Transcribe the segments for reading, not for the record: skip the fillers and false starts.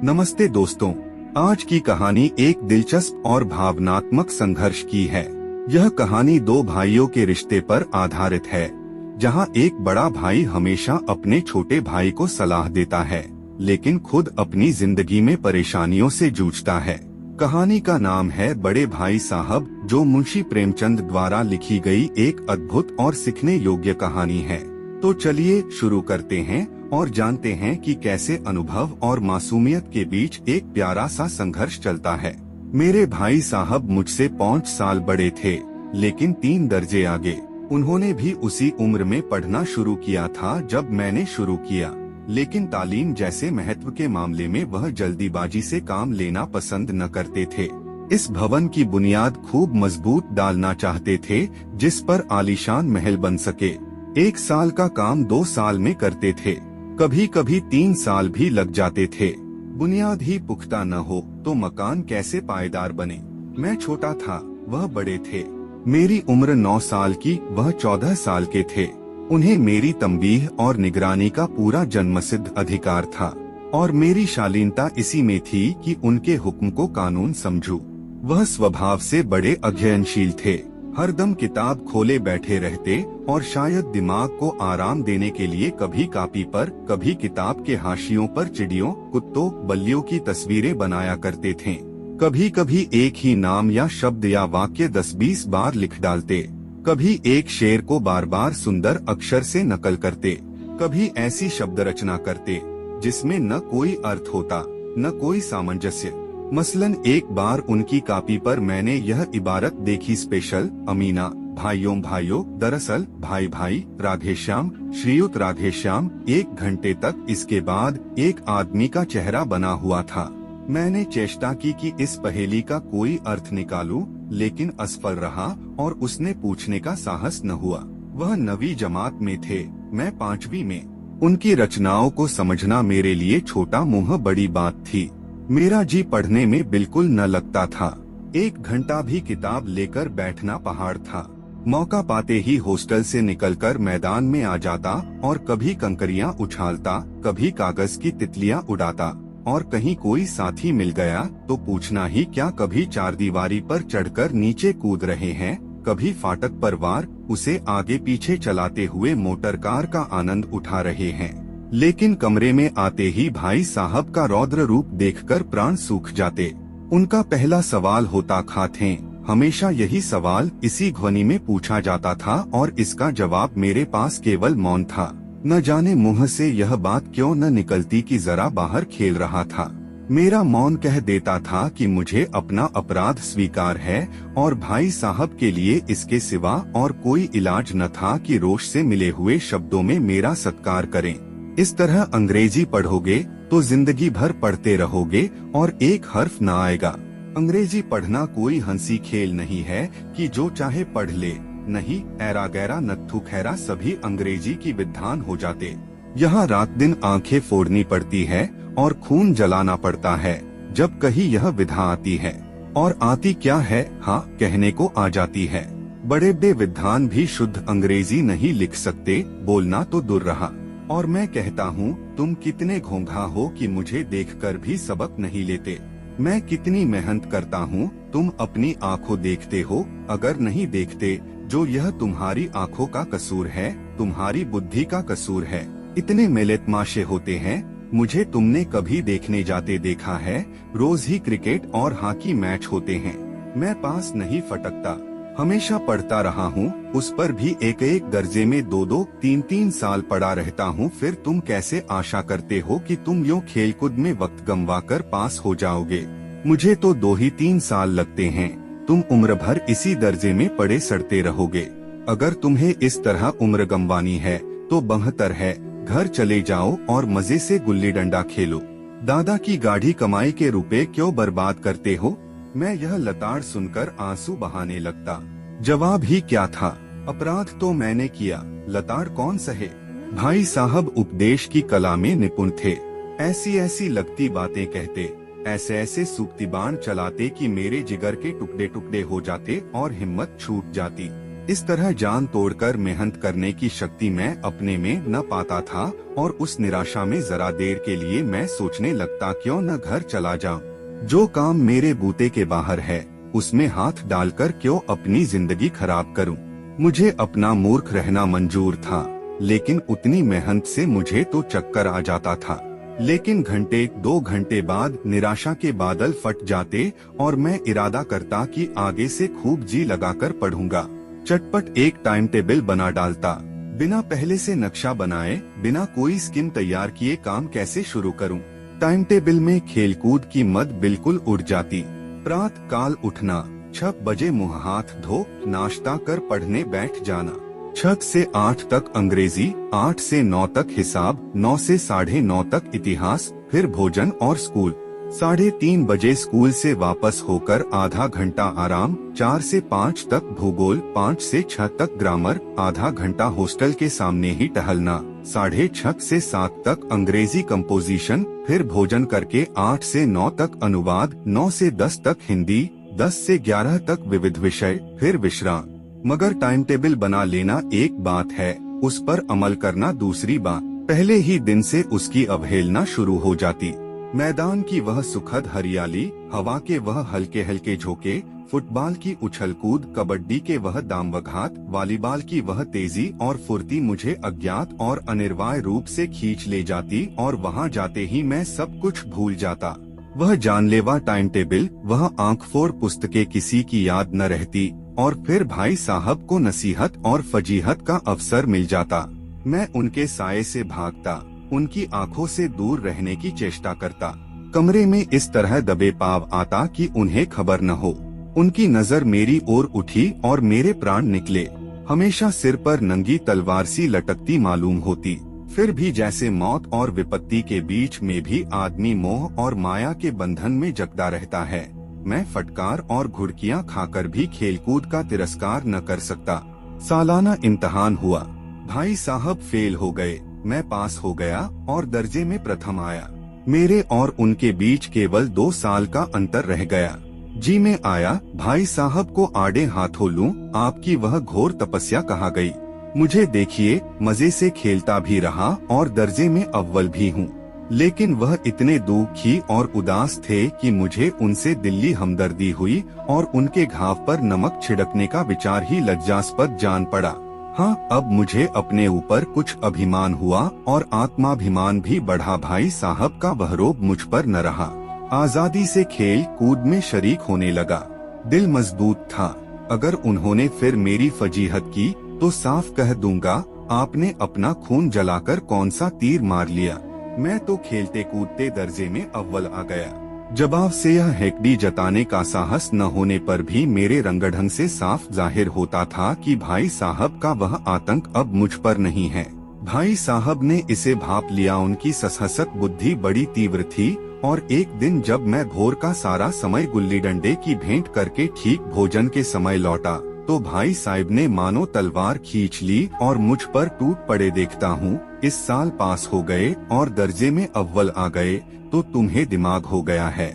नमस्ते दोस्तों, आज की कहानी एक दिलचस्प और भावनात्मक संघर्ष की है। यह कहानी दो भाइयों के रिश्ते पर आधारित है, जहां एक बड़ा भाई हमेशा अपने छोटे भाई को सलाह देता है, लेकिन खुद अपनी जिंदगी में परेशानियों से जूझता है। कहानी का नाम है बड़े भाई साहब, जो मुंशी प्रेमचंद द्वारा लिखी गई एक अद्भुत और सीखने योग्य कहानी है। तो चलिए शुरू करते हैं और जानते हैं कि कैसे अनुभव और मासूमियत के बीच एक प्यारा सा संघर्ष चलता है। मेरे भाई साहब मुझसे 5 साल बड़े थे, लेकिन 3 दर्जे आगे। उन्होंने भी उसी उम्र में पढ़ना शुरू किया था जब मैंने शुरू किया, लेकिन तालीम जैसे महत्व के मामले में वह जल्दीबाजी से काम लेना पसंद न करते थे। इस भवन की बुनियाद खूब मजबूत डालना चाहते थे, जिस पर आलीशान महल बन सके। 1 साल का काम 2 साल में करते थे, कभी कभी 3 साल भी लग जाते थे। बुनियाद ही पुख्ता न हो तो मकान कैसे पायदार बने। मैं छोटा था, वह बड़े थे। मेरी उम्र 9 साल की, वह 14 साल के थे। उन्हें मेरी तंबीह और निगरानी का पूरा जन्मसिद्ध अधिकार था, और मेरी शालीनता इसी में थी कि उनके हुक्म को कानून समझूं। वह स्वभाव से बड़े अध्ययनशील थे, हरदम किताब खोले बैठे रहते और शायद दिमाग को आराम देने के लिए कभी कॉपी पर, कभी किताब के हाशियों पर चिड़ियों, कुत्तों, बल्लियों की तस्वीरें बनाया करते थे। कभी कभी एक ही नाम या शब्द या वाक्य 10-20 बार लिख डालते। कभी एक शेर को बार बार सुंदर अक्षर से नकल करते। कभी ऐसी शब्द रचना करते जिसमें न कोई अर्थ होता, न कोई सामंजस्य। मसलन एक बार उनकी कॉपी पर मैंने यह इबारत देखी, स्पेशल अमीना, भाइयों भाइयों, दरअसल भाई भाई, राधेश्याम, श्रीयुत राधेश्याम। 1 घंटे तक इसके बाद एक आदमी का चेहरा बना हुआ था। मैंने चेष्टा की कि इस पहेली का कोई अर्थ निकालूं, लेकिन असफल रहा और उसने पूछने का साहस न हुआ। वह 9वीं जमात में थे, मैं 5वीं में। उनकी रचनाओं को समझना मेरे लिए छोटा मुँह बड़ी बात थी। मेरा जी पढ़ने में बिल्कुल न लगता था। 1 घंटा भी किताब लेकर बैठना पहाड़ था। मौका पाते ही हॉस्टल से निकलकर मैदान में आ जाता और कभी कंकरियां उछालता, कभी कागज की तितलियां उड़ाता, और कहीं कोई साथी मिल गया तो पूछना ही क्या, कभी चारदीवारी पर चढ़कर नीचे कूद रहे हैं, कभी फाटक पर वार उसे आगे पीछे चलाते हुए मोटर कार का आनंद उठा रहे हैं। लेकिन कमरे में आते ही भाई साहब का रौद्र रूप देखकर प्राण सूख जाते। उनका पहला सवाल होता, खाते? हमेशा यही सवाल इसी ध्वनि में पूछा जाता था और इसका जवाब मेरे पास केवल मौन था। न जाने मुंह से यह बात क्यों न निकलती कि जरा बाहर खेल रहा था। मेरा मौन कह देता था कि मुझे अपना अपराध स्वीकार है और भाई साहब के लिए इसके सिवा और कोई इलाज न था कि रोष से मिले हुए शब्दों में मेरा सत्कार करें। इस तरह अंग्रेजी पढ़ोगे तो जिंदगी भर पढ़ते रहोगे और एक हर्फ न आएगा। अंग्रेजी पढ़ना कोई हंसी खेल नहीं है कि जो चाहे पढ़ ले। नहीं, ऐरा गैरा नत्थु खैरा सभी अंग्रेजी की विद्वान हो जाते। यहाँ रात दिन आंखें फोड़नी पड़ती है और खून जलाना पड़ता है जब कहीं यह विधा आती है। और आती क्या है, हाँ, कहने को आ जाती है। बड़े बड़े विद्वान भी शुद्ध अंग्रेजी नहीं लिख सकते, बोलना तो दूर रहा। और मैं कहता हूँ, तुम कितने घोंघा हो कि मुझे देखकर भी सबक नहीं लेते। मैं कितनी मेहनत करता हूँ, तुम अपनी आँखों देखते हो। अगर नहीं देखते, जो यह तुम्हारी आँखों का कसूर है, तुम्हारी बुद्धि का कसूर है। इतने मेले तमाशे होते हैं, मुझे तुमने कभी देखने जाते देखा है? रोज ही क्रिकेट और हॉकी मैच होते हैं, मैं पास नहीं फटकता। हमेशा पढ़ता रहा हूँ, उस पर भी एक एक दर्जे में 2-2, 3-3 साल पढ़ा रहता हूँ। फिर तुम कैसे आशा करते हो कि तुम यूँ खेलकूद में वक्त गंवाकर पास हो जाओगे? मुझे तो 2 ही 3 साल लगते हैं, तुम उम्र भर इसी दर्जे में पड़े सड़ते रहोगे। अगर तुम्हें इस तरह उम्र गंवानी है तो बेहतर है घर चले जाओ और मजे से गुल्ली डंडा खेलो। दादा की गाढ़ी कमाई के रुपए क्यों बर्बाद करते हो? मैं यह लताड़ सुनकर आंसू बहाने लगता। जवाब ही क्या था, अपराध तो मैंने किया, लताड़ कौन सहे। भाई साहब उपदेश की कला में निपुण थे। ऐसी ऐसी लगती बातें कहते, ऐसे ऐसे सूक्ति बाण चलाते कि मेरे जिगर के टुकड़े टुकड़े हो जाते और हिम्मत छूट जाती। इस तरह जान तोड़कर मेहनत करने की शक्ति मैं अपने में न पाता था और उस निराशा में जरा देर के लिए मैं सोचने लगता क्यों न घर चला जाऊं। जो काम मेरे बूते के बाहर है उसमें हाथ डालकर क्यों अपनी जिंदगी खराब करूं। मुझे अपना मूर्ख रहना मंजूर था, लेकिन उतनी मेहनत से मुझे तो चक्कर आ जाता था। लेकिन घंटे 2 घंटे बाद निराशा के बादल फट जाते और मैं इरादा करता कि आगे से खूब जी लगाकर पढ़ूंगा। चटपट एक टाइम टेबल बना डालता, बिना पहले से नक्शा बनाए, बिना कोई स्कीम तैयार किए काम कैसे शुरू करूं। टाइम टेबल में खेलकूद की मद बिल्कुल उड़ जाती। प्रातः काल उठना, 6 बजे मुंह हाथ धो नाश्ता कर पढ़ने बैठ जाना। 6 से 8 तक अंग्रेजी, 8 से 9 तक हिसाब, 9 से 9:30 तक इतिहास, फिर भोजन और स्कूल। 3:30 बजे स्कूल से वापस होकर आधा घंटा आराम, 4 से 5 तक भूगोल, 5 से 6 तक ग्रामर, आधा घंटा हॉस्टल के सामने ही टहलना। 6:30 से 7 तक अंग्रेजी कंपोजिशन, फिर भोजन करके 8 से 9 तक अनुवाद, 9 से 10 तक हिंदी, 10 से 11 तक विविध विषय, फिर विश्राम। मगर टाइम टेबल बना लेना एक बात है, उस पर अमल करना दूसरी बात। पहले ही दिन से उसकी अवहेलना शुरू हो जाती। मैदान की वह सुखद हरियाली, हवा के वह हल्के हल्के झोंके, फुटबॉल की उछल कूद, कबड्डी के वह दामवघात, वॉलीबॉल की वह तेजी और फुर्ती मुझे अज्ञात और अनिर्वाय रूप से खींच ले जाती और वहां जाते ही मैं सब कुछ भूल जाता। वह जानलेवा टाइम टेबल, वह आंखफोड़ पुस्तकें किसी की याद न रहती और फिर भाई साहब को नसीहत और फजीहत का अवसर मिल जाता। मैं उनके साये से भागता, उनकी आंखों से दूर रहने की चेष्टा करता। कमरे में इस तरह दबे पाव आता कि उन्हें खबर न हो। उनकी नजर मेरी ओर उठी और मेरे प्राण निकले। हमेशा सिर पर नंगी तलवार सी लटकती मालूम होती। फिर भी जैसे मौत और विपत्ति के बीच में भी आदमी मोह और माया के बंधन में जकड़ा रहता है। मैं फटकार और घुड़कियां खाकर भी खेलकूद का तिरस्कार न कर सकता। सालाना इम्तिहान हुआ, भाई साहब फेल हो गए, मैं पास हो गया और दर्जे में प्रथम आया। मेरे और उनके बीच केवल 2 साल का अंतर रह गया। जी में आया भाई साहब को आड़े हाथों लूं, आपकी वह घोर तपस्या कहाँ गई। मुझे देखिए, मजे से खेलता भी रहा और दर्जे में अव्वल भी हूँ। लेकिन वह इतने दुखी और उदास थे कि मुझे उनसे दिली हमदर्दी हुई और उनके घाव पर नमक छिड़कने का विचार ही लज्जास्पद जान पड़ा। हाँ, अब मुझे अपने ऊपर कुछ अभिमान हुआ और आत्माभिमान भी बढ़ा। भाई साहब का वह रोब मुझ पर न रहा। आजादी से खेल कूद में शरीक होने लगा। दिल मजबूत था। अगर उन्होंने फिर मेरी फजीहत की तो साफ कह दूंगा, आपने अपना खून जलाकर कौन सा तीर मार लिया। मैं तो खेलते कूदते दर्जे में अव्वल आ गया। जवाब से यह हेकड़ी जताने का साहस न होने पर भी मेरे रंगढंग से साफ जाहिर होता था कि भाई साहब का वह आतंक अब मुझ पर नहीं है। भाई साहब ने इसे भाप लिया। उनकी सशसक बुद्धि बड़ी तीव्र थी और एक दिन जब मैं भोर का सारा समय गुल्ली डंडे की भेंट करके ठीक भोजन के समय लौटा तो भाई साहब ने मानो तलवार खींच ली और मुझ पर टूट पड़े। देखता हूँ इस साल पास हो गए और दर्जे में अव्वल आ गए तो तुम्हें दिमाग हो गया है।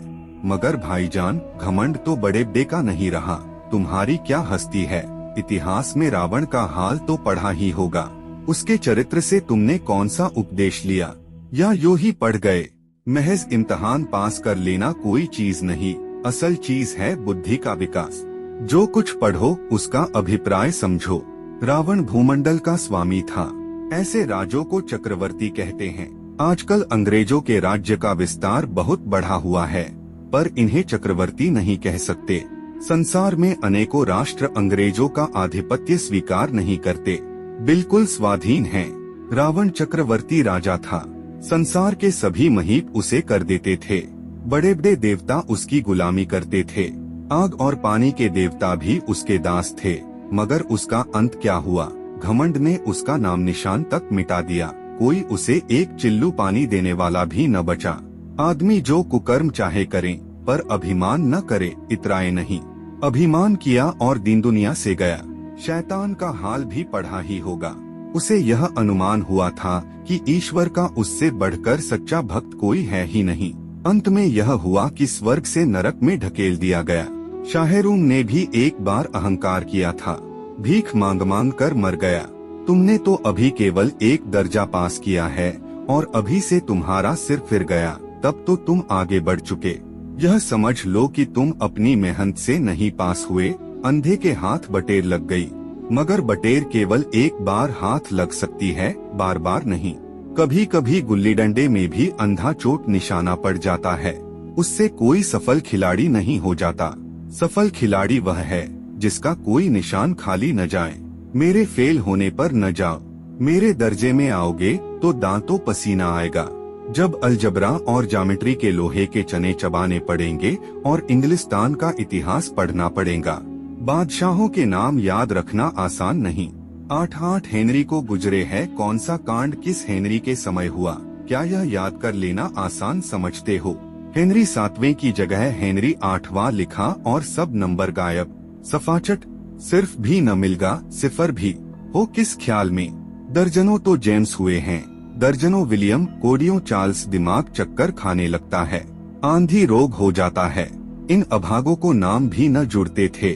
मगर भाईजान, घमंड तो बड़े बड़े का नहीं रहा। तुम्हारी क्या हस्ती है। इतिहास में रावण का हाल तो पढ़ा ही होगा। उसके चरित्र से तुमने कौन सा उपदेश लिया, या यूं ही पढ़ गए। महज इम्तिहान पास कर लेना कोई चीज नहीं, असल चीज है बुद्धि का विकास। जो कुछ पढ़ो उसका अभिप्राय समझो। रावण भूमंडल का स्वामी था। ऐसे राजों को चक्रवर्ती कहते हैं। आजकल अंग्रेजों के राज्य का विस्तार बहुत बढ़ा हुआ है, पर इन्हें चक्रवर्ती नहीं कह सकते। संसार में अनेकों राष्ट्र अंग्रेजों का आधिपत्य स्वीकार नहीं करते, बिल्कुल स्वाधीन हैं। रावण चक्रवर्ती राजा था। संसार के सभी महीप उसे कर देते थे। बड़े बड़े देवता उसकी गुलामी करते थे। आग और पानी के देवता भी उसके दास थे। मगर उसका अंत क्या हुआ। घमंड ने उसका नाम निशान तक मिटा दिया। कोई उसे एक चिल्लू पानी देने वाला भी न बचा। आदमी जो कुकर्म चाहे करे, पर अभिमान न करे, इतराए नहीं। अभिमान किया और दीन दुनिया से गया। शैतान का हाल भी पढ़ा ही होगा। उसे यह अनुमान हुआ था कि ईश्वर का उससे बढ़कर सच्चा भक्त कोई है ही नहीं। अंत में यह हुआ कि स्वर्ग से नरक में ढकेल दिया गया। शाहरुम ने भी एक बार अहंकार किया था। भीख मांग मांग कर मर गया। तुमने तो अभी केवल एक दर्जा पास किया है और अभी से तुम्हारा सिर फिर गया, तब तो तुम आगे बढ़ चुके। यह समझ लो कि तुम अपनी मेहनत से नहीं पास हुए, अंधे के हाथ बटेर लग गई। मगर बटेर केवल एक बार हाथ लग सकती है, बार बार नहीं। कभी कभी गुल्ली डंडे में भी अंधा चोट निशाना पड़ जाता है, उससे कोई सफल खिलाड़ी नहीं हो जाता। सफल खिलाड़ी वह है जिसका कोई निशान खाली न जाए। मेरे फेल होने पर न जाओ, मेरे दर्जे में आओगे तो दांतों पसीना आएगा। जब अलजबरा और ज्योमेट्री के लोहे के चने चबाने पड़ेंगे और इंग्लिस्तान का इतिहास पढ़ना पड़ेगा। बादशाहों के नाम याद रखना आसान नहीं। 8 हेनरी को गुजरे है, कौन सा कांड किस हेनरी के समय हुआ, क्या यह याद कर लेना आसान समझते हो? हेनरी 7वें की जगह हेनरी 8वां लिखा और सब नंबर गायब। सफाचट, सिर्फ भी न मिलगा, सिफर भी हो किस ख्याल में। दर्जनों तो जेम्स हुए हैं, दर्जनों विलियम, कोडियों चार्ल्स, दिमाग चक्कर खाने लगता है, आंधी रोग हो जाता है। इन अभागों को नाम भी न जुड़ते थे,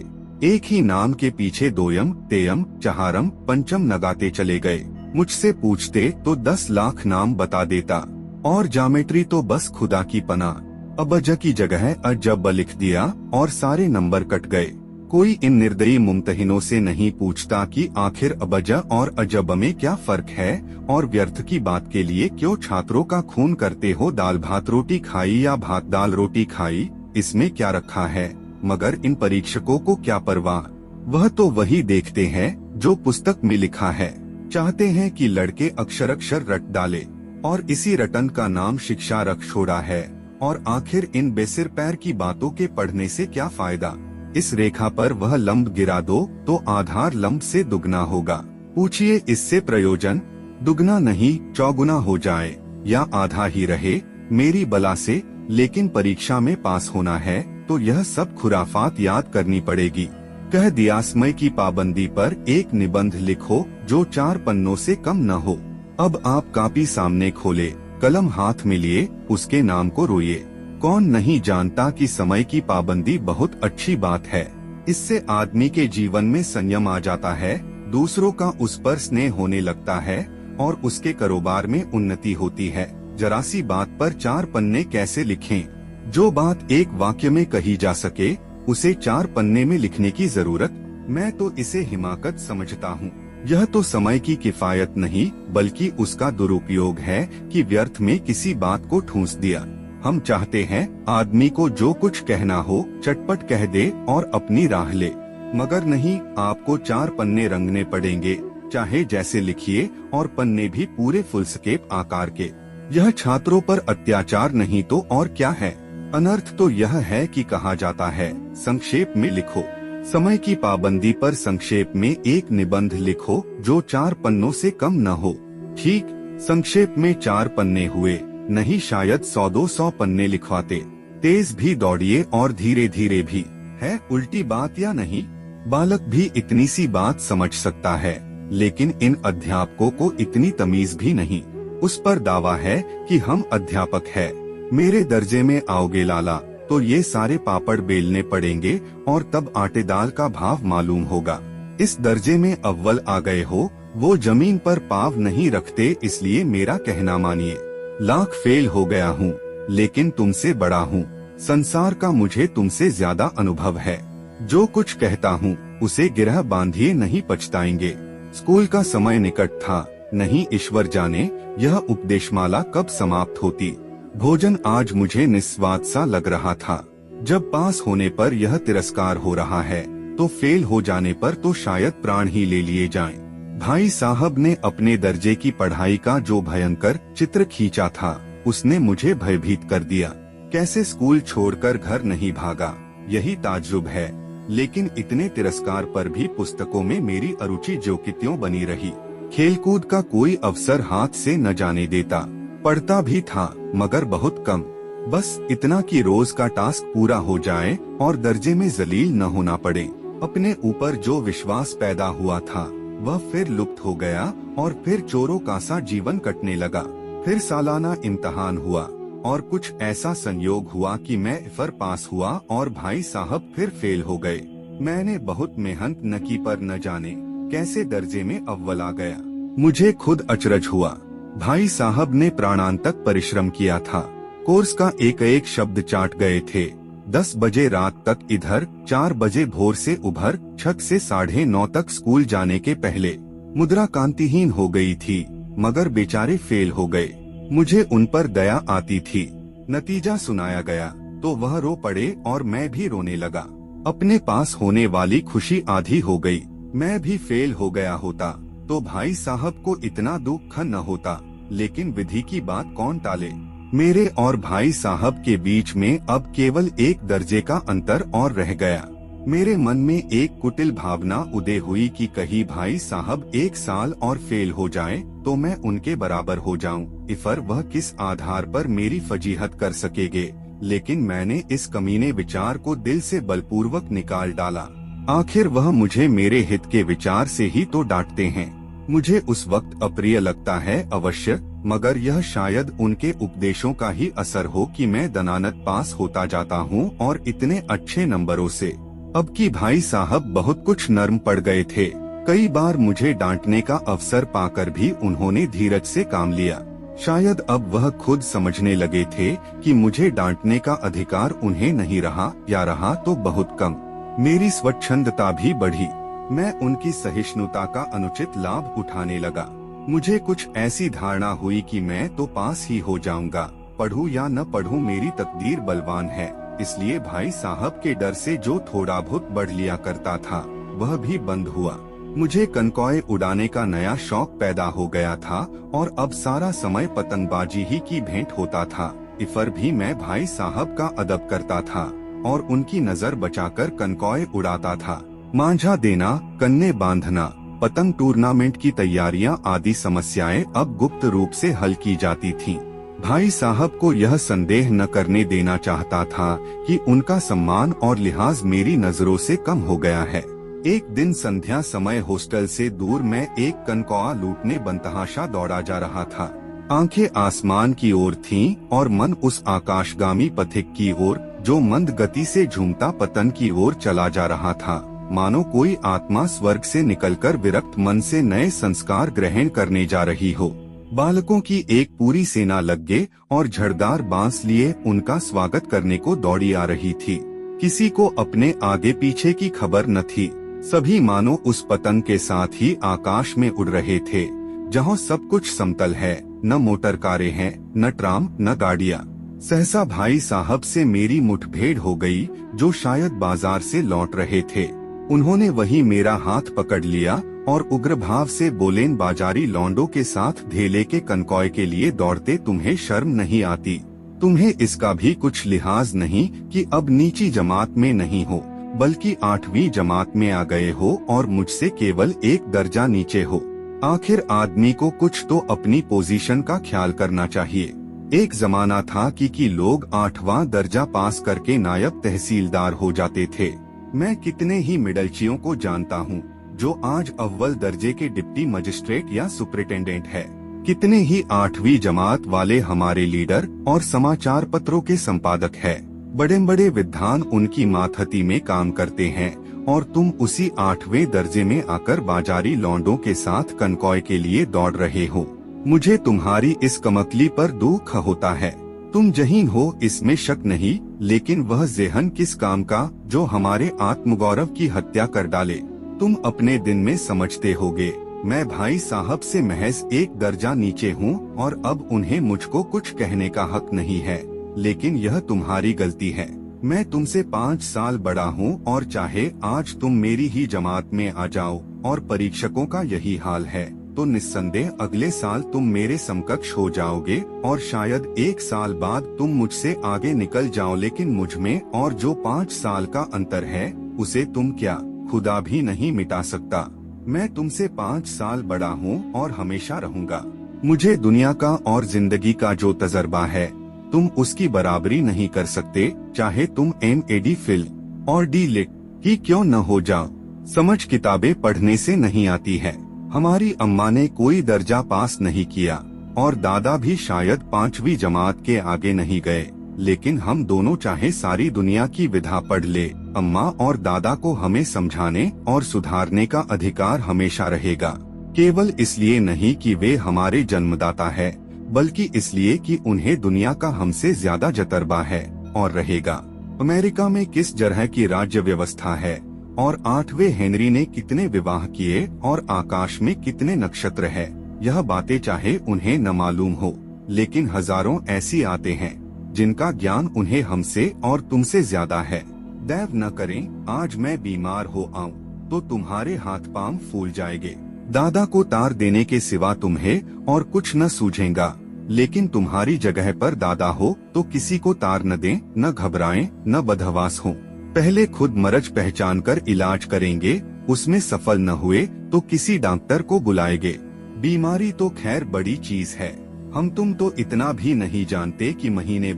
एक ही नाम के पीछे दोयम, तेयम, चहारम, पंचम लगाते चले गए। मुझसे पूछते तो 10 लाख नाम बता देता, और ज्योमेट्री तो बस खुदा की पनाह। अबज की जगह अजब लिख दिया और सारे नंबर कट गए। कोई इन निर्दयी मुमतहिनों से नहीं पूछता कि आखिर अबज और अजब में क्या फर्क है, और व्यर्थ की बात के लिए क्यों छात्रों का खून करते हो। दाल भात रोटी खाई या भात दाल रोटी खाई, इसमें क्या रखा है। मगर इन परीक्षकों को क्या परवाह, वह तो वही देखते हैं जो पुस्तक में लिखा है। चाहते हैं कि लड़के अक्षर अक्षर रट डाले, और इसी रटन का नाम शिक्षा रख छोड़ा है। और आखिर इन बेसिर पैर की बातों के पढ़ने से क्या फायदा। इस रेखा पर वह लंब गिरा दो तो आधार लंब से दुगना होगा। पूछिए इससे प्रयोजन, दुगना नहीं चौगुना हो जाए या आधा ही रहे मेरी बला से। लेकिन परीक्षा में पास होना है तो यह सब खुराफात याद करनी पड़ेगी। कह दिया समय की पाबंदी पर एक निबंध लिखो जो 4 पन्नों से कम न हो। अब आप कॉपी सामने खोले, कलम हाथ में लिए, उसके नाम को रोइए। कौन नहीं जानता कि समय की पाबंदी बहुत अच्छी बात है। इससे आदमी के जीवन में संयम आ जाता है, दूसरों का उस पर स्नेह होने लगता है और उसके कारोबार में उन्नति होती है। जरा सी बात पर 4 पन्ने कैसे लिखें? जो बात एक वाक्य में कही जा सके उसे 4 पन्ने में लिखने की जरूरत, मैं तो इसे हिमाकत समझता हूँ। यह तो समय की किफायत नहीं बल्कि उसका दुरुपयोग है कि व्यर्थ में किसी बात को ठूंस दिया। हम चाहते हैं आदमी को जो कुछ कहना हो चटपट कह दे और अपनी राह ले, मगर नहीं, आपको 4 पन्ने रंगने पड़ेंगे, चाहे जैसे लिखिए, और पन्ने भी पूरे फुलस्केप आकार के। यह छात्रों पर अत्याचार नहीं तो और क्या है। अनर्थ तो यह है कि कहा जाता है संक्षेप में लिखो। समय की पाबंदी पर संक्षेप में एक निबंध लिखो जो 4 पन्नों से कम न हो। ठीक, संक्षेप में 4 पन्ने हुए, नहीं शायद 100-200 पन्ने लिखवाते। तेज भी दौड़िए और धीरे धीरे भी, है उल्टी बात या नहीं? बालक भी इतनी सी बात समझ सकता है, लेकिन इन अध्यापकों को इतनी तमीज भी नहीं। उस पर दावा है कि हम अध्यापक है। मेरे दर्जे में आओगे लाला तो ये सारे पापड़ बेलने पड़ेंगे और तब आटे दाल का भाव मालूम होगा। इस दर्जे में अव्वल आ गए हो, वो जमीन पर पाव नहीं रखते, इसलिए मेरा कहना मानिए। लाख फेल हो गया हूँ लेकिन तुमसे बड़ा हूँ। संसार का मुझे तुमसे ज्यादा अनुभव है। जो कुछ कहता हूँ उसे गिरह बांधिए, नहीं पछताएंगे। स्कूल का समय निकट था, नहीं ईश्वर जाने यह उपदेशमाला कब समाप्त होती। भोजन आज मुझे निस्वाद सा लग रहा था। जब पास होने पर यह तिरस्कार हो रहा है तो फेल हो जाने पर तो शायद प्राण ही ले लिए जाएं। भाई साहब ने अपने दर्जे की पढ़ाई का जो भयंकर चित्र खींचा था उसने मुझे भयभीत कर दिया। कैसे स्कूल छोड़कर घर नहीं भागा, यही ताज्जुब है। लेकिन इतने तिरस्कार पर भी पुस्तकों में मेरी अरुचि जो कि त्यों बनी रही। खेलकूद का कोई अवसर हाथ से न जाने देता। पढ़ता भी था मगर बहुत कम, बस इतना कि रोज का टास्क पूरा हो जाए और दर्जे में जलील न होना पड़े। अपने ऊपर जो विश्वास पैदा हुआ था वह फिर लुप्त हो गया और फिर चोरों का सा जीवन कटने लगा। फिर सालाना इम्तिहान हुआ और कुछ ऐसा संयोग हुआ कि मैं फिर पास हुआ और भाई साहब फिर फेल हो गए। मैंने बहुत मेहनत न की पर न जाने कैसे दर्जे में अव्वल आ गया। मुझे खुद अचरज हुआ। भाई साहब ने प्राणांतक परिश्रम किया था। कोर्स का एक एक शब्द चाट गए थे। 10 बजे रात तक इधर, 4 बजे भोर से उभर छत से 9:30 तक स्कूल जाने के पहले मुद्रा कांतिहीन हो गई थी, मगर बेचारे फेल हो गए। मुझे उन पर दया आती थी। नतीजा सुनाया गया तो वह रो पड़े और मैं भी रोने लगा। अपने पास होने वाली खुशी आधी हो गई। मैं भी फेल हो गया होता तो भाई साहब को इतना दुख न होता, लेकिन विधि की बात कौन टाले। मेरे और भाई साहब के बीच में अब केवल 1 दर्जे का अंतर और रह गया। मेरे मन में एक कुटिल भावना उदय हुई कि कहीं भाई साहब 1 साल और फेल हो जाएं तो मैं उनके बराबर हो जाऊं। इफर वह किस आधार पर मेरी फजीहत कर सकेंगे, लेकिन मैंने इस कमीने विचार को दिल से बलपूर्वक निकाल डाला। आखिर वह मुझे मेरे हित के विचार से ही तो डांटते हैं। मुझे उस वक्त अप्रिय लगता है अवश्य, मगर यह शायद उनके उपदेशों का ही असर हो कि मैं दनानत पास होता जाता हूँ और इतने अच्छे नंबरों से। अब की भाई साहब बहुत कुछ नर्म पड़ गए थे। कई बार मुझे डांटने का अवसर पाकर भी उन्होंने धीरज से काम लिया। शायद अब वह खुद समझने लगे थे कि मुझे डांटने का अधिकार उन्हें नहीं रहा, या रहा तो बहुत कम। मेरी स्वच्छंदता भी बढ़ी। मैं उनकी सहिष्णुता का अनुचित लाभ उठाने लगा। मुझे कुछ ऐसी धारणा हुई कि मैं तो पास ही हो जाऊंगा, पढ़ूं या न पढ़ूं मेरी तकदीर बलवान है। इसलिए भाई साहब के डर से जो थोड़ा बहुत बढ़ लिया करता था वह भी बंद हुआ। मुझे कनकौए उड़ाने का नया शौक पैदा हो गया था और अब सारा समय पतंगबाजी ही की भेंट होता था। इफर भी मैं भाई साहब का अदब करता था और उनकी नजर बचाकर कनकौए उड़ाता था। मांझा देना, कन्ने बांधना, पतंग टूर्नामेंट की तैयारियां आदि समस्याएं अब गुप्त रूप से हल की जाती थीं। भाई साहब को यह संदेह न करने देना चाहता था कि उनका सम्मान और लिहाज मेरी नजरों से कम हो गया है। एक दिन संध्या समय हॉस्टल से दूर मैं एक कनकौआ लूटने बनतहाशा दौड़ा जा रहा था। आंखें आसमान की ओर थीं और मन उस आकाशगामी पथिक की ओर जो मंद गति से झूमता पतन की ओर चला जा रहा था। मानो कोई आत्मा स्वर्ग से निकलकर विरक्त मन से नए संस्कार ग्रहण करने जा रही हो। बालकों की एक पूरी सेना लग्गे और झड़दार बांस लिए उनका स्वागत करने को दौड़ी आ रही थी। किसी को अपने आगे पीछे की खबर न थी। सभी मानो उस पतंग के साथ ही आकाश में उड़ रहे थे, जहाँ सब कुछ समतल है, न मोटर कारें हैं, न ट्राम, न गाड़ियाँ। सहसा भाई साहब से मेरी मुठभेड़ हो गई, जो शायद बाजार से लौट रहे थे। उन्होंने वही मेरा हाथ पकड़ लिया और उग्र भाव से बोलेन, बाजारी लौंडों के साथ ढेले के कनकौए के लिए दौड़ते तुम्हें शर्म नहीं आती? तुम्हें इसका भी कुछ लिहाज नहीं कि अब नीची जमात में नहीं हो, बल्कि 8वीं जमात में आ गए हो और मुझसे केवल 1 दर्जा नीचे हो। आखिर आदमी को कुछ तो अपनी पोजीशन का ख्याल करना चाहिए। एक जमाना था कि लोग 8वां दर्जा पास करके नायब तहसीलदार हो जाते थे। मैं कितने ही मिडलचियों को जानता हूँ जो आज अव्वल दर्जे के डिप्टी मजिस्ट्रेट या सुपरिटेंडेंट है। कितने ही 8वीं जमात वाले हमारे लीडर और समाचार पत्रों के संपादक है। बड़े बड़े विद्वान उनकी मातहती में काम करते हैं और तुम उसी 8वें दर्जे में आकर बाजारी लौंडों के साथ कनकौए के लिए दौड़ रहे हो। मुझे तुम्हारी इस कमकली पर दुख होता है। तुम जहीन हो इसमें शक नहीं, लेकिन वह ज़ेहन किस काम का जो हमारे आत्मगौरव की हत्या कर डाले। तुम अपने दिन में समझते होगे मैं भाई साहब से महज 1 दर्जा नीचे हूँ और अब उन्हें मुझको कुछ कहने का हक नहीं है, लेकिन यह तुम्हारी गलती है। मैं तुमसे 5 साल बड़ा हूँ और चाहे आज तुम मेरी ही जमात में आ जाओ और परीक्षकों का यही हाल है, तो निस्संदेह अगले साल तुम मेरे समकक्ष हो जाओगे और शायद 1 साल बाद तुम मुझसे आगे निकल जाओ। लेकिन मुझ में और जो 5 साल का अंतर है उसे तुम क्या खुदा भी नहीं मिटा सकता। मैं तुमसे 5 साल बड़ा हूँ और हमेशा रहूंगा। मुझे दुनिया का और जिंदगी का जो तजर्बा है तुम उसकी बराबरी नहीं कर सकते, चाहे तुम MAD फिल और D.Litt ही क्यों न हो जाओ। समझ किताबें पढ़ने से नहीं आती है। हमारी अम्मा ने कोई दर्जा पास नहीं किया और दादा भी शायद 5वीं जमात के आगे नहीं गए, लेकिन हम दोनों चाहे सारी दुनिया की विधा पढ़ ले, अम्मा और दादा को हमें समझाने और सुधारने का अधिकार हमेशा रहेगा, केवल इसलिए नहीं कि वे हमारे जन्मदाता है, बल्कि इसलिए कि उन्हें दुनिया का हमसे ज्यादा तजुर्बा है और रहेगा। अमेरिका में किस तरह की राज्य व्यवस्था है और 8वें हेनरी ने कितने विवाह किए और आकाश में कितने नक्षत्र है, यह बातें चाहे उन्हें न मालूम हो, लेकिन हजारों ऐसी आते हैं जिनका ज्ञान उन्हें हमसे और तुमसे ज्यादा है। दैव न करें आज मैं बीमार हो आऊं तो तुम्हारे हाथ पांव फूल जाएंगे। दादा को तार देने के सिवा तुम्हें और कुछ न सूझेगा, लेकिन तुम्हारी जगह पर दादा हो तो किसी को तार न दें, न घबराएं, न बदहवास हो। पहले खुद मर्ज पहचान कर इलाज करेंगे, उसमें सफल न हुए तो किसी डॉक्टर को बुलाएंगे। बीमारी तो खैर बड़ी चीज है, हम तुम तो इतना भी नहीं जानते कि महीने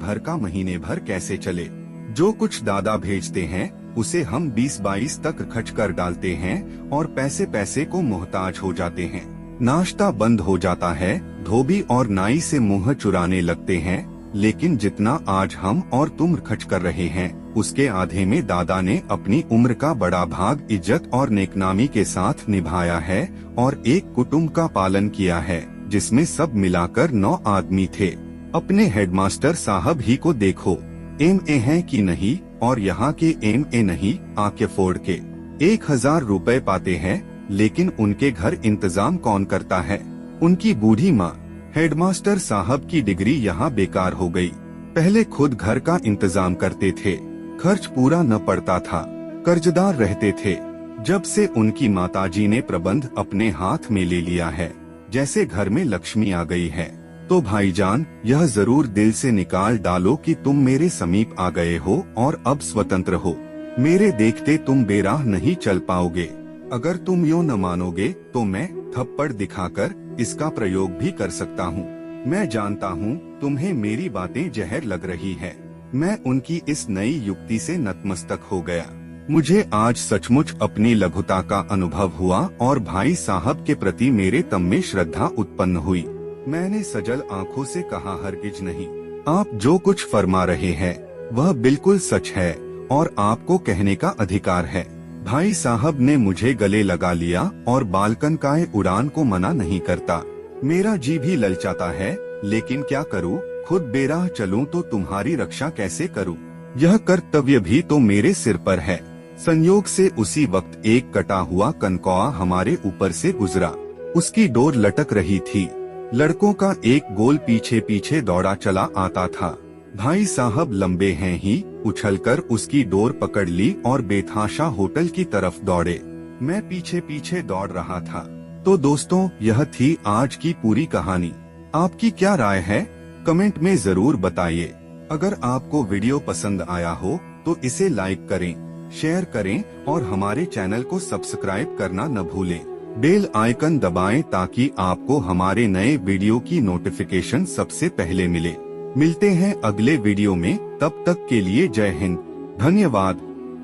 भर कैसे चले। जो कुछ दादा भेजते हैं उसे हम 20-22 तक खर्च कर डालते हैं और पैसे पैसे को मोहताज हो जाते हैं। नाश्ता बंद हो जाता है, धोबी और नाई से मुंह चुराने लगते हैं, लेकिन जितना आज हम और तुम खर्च कर रहे हैं उसके आधे में दादा ने अपनी उम्र का बड़ा भाग इज्जत और नेकनामी के साथ निभाया है और एक कुटुंब का पालन किया है जिसमें सब मिलाकर 9 आदमी थे। अपने हेडमास्टर साहब ही को देखो, MA हैं कि नहीं, और यहाँ के MA नहीं आके फोड़ के 1000 रुपए पाते हैं, लेकिन उनके घर इंतजाम कौन करता है? उनकी बूढ़ी माँ। हेडमास्टर साहब की डिग्री यहाँ बेकार हो गई। पहले खुद घर का इंतजाम करते थे, खर्च पूरा न पड़ता था, कर्जदार रहते थे। जब से उनकी माताजी ने प्रबंध अपने हाथ में ले लिया है, जैसे घर में लक्ष्मी आ गई है, तो भाईजान यह जरूर दिल से निकाल डालो कि तुम मेरे समीप आ गए हो और अब स्वतंत्र हो। मेरे देखते तुम बेराह नहीं चल पाओगे। अगर तुम यूँ न मानोगे तो मैं थप्पड़ दिखाकर इसका प्रयोग भी कर सकता हूँ। मैं जानता हूँ तुम्हें मेरी बातें जहर लग रही है। मैं उनकी इस नई युक्ति से नतमस्तक हो गया। मुझे आज सचमुच अपनी लघुता का अनुभव हुआ और भाई साहब के प्रति मेरे तन में श्रद्धा उत्पन्न हुई। मैंने सजल आंखों से कहा, हरगिज नहीं, आप जो कुछ फरमा रहे हैं वह बिल्कुल सच है और आपको कहने का अधिकार है। भाई साहब ने मुझे गले लगा लिया और बालकन का उड़ान को मना नहीं करता। मेरा जी भी ललचाता है, लेकिन क्या करूं, खुद बेराह चलूं तो तुम्हारी रक्षा कैसे करूं? यह कर्तव्य भी तो मेरे सिर पर है। संयोग से उसी वक्त एक कटा हुआ कनकौआ हमारे ऊपर से गुजरा। उसकी डोर लटक रही थी। लड़कों का एक गोल पीछे पीछे दौड़ा चला आता था। भाई साहब लंबे हैं ही, उछलकर उसकी डोर पकड़ ली और बेतहाशा होटल की तरफ दौड़े। मैं पीछे पीछे दौड़ रहा था। तो दोस्तों, यह थी आज की पूरी कहानी। आपकी क्या राय है? कमेंट में जरूर बताइए। अगर आपको वीडियो पसंद आया हो तो इसे लाइक करें, शेयर करें और हमारे चैनल को सब्सक्राइब करना न भूलें। बेल आइकन दबाएं ताकि आपको हमारे नए वीडियो की नोटिफिकेशन सबसे पहले मिले। मिलते हैं अगले वीडियो में, तब तक के लिए जय हिंद, धन्यवाद।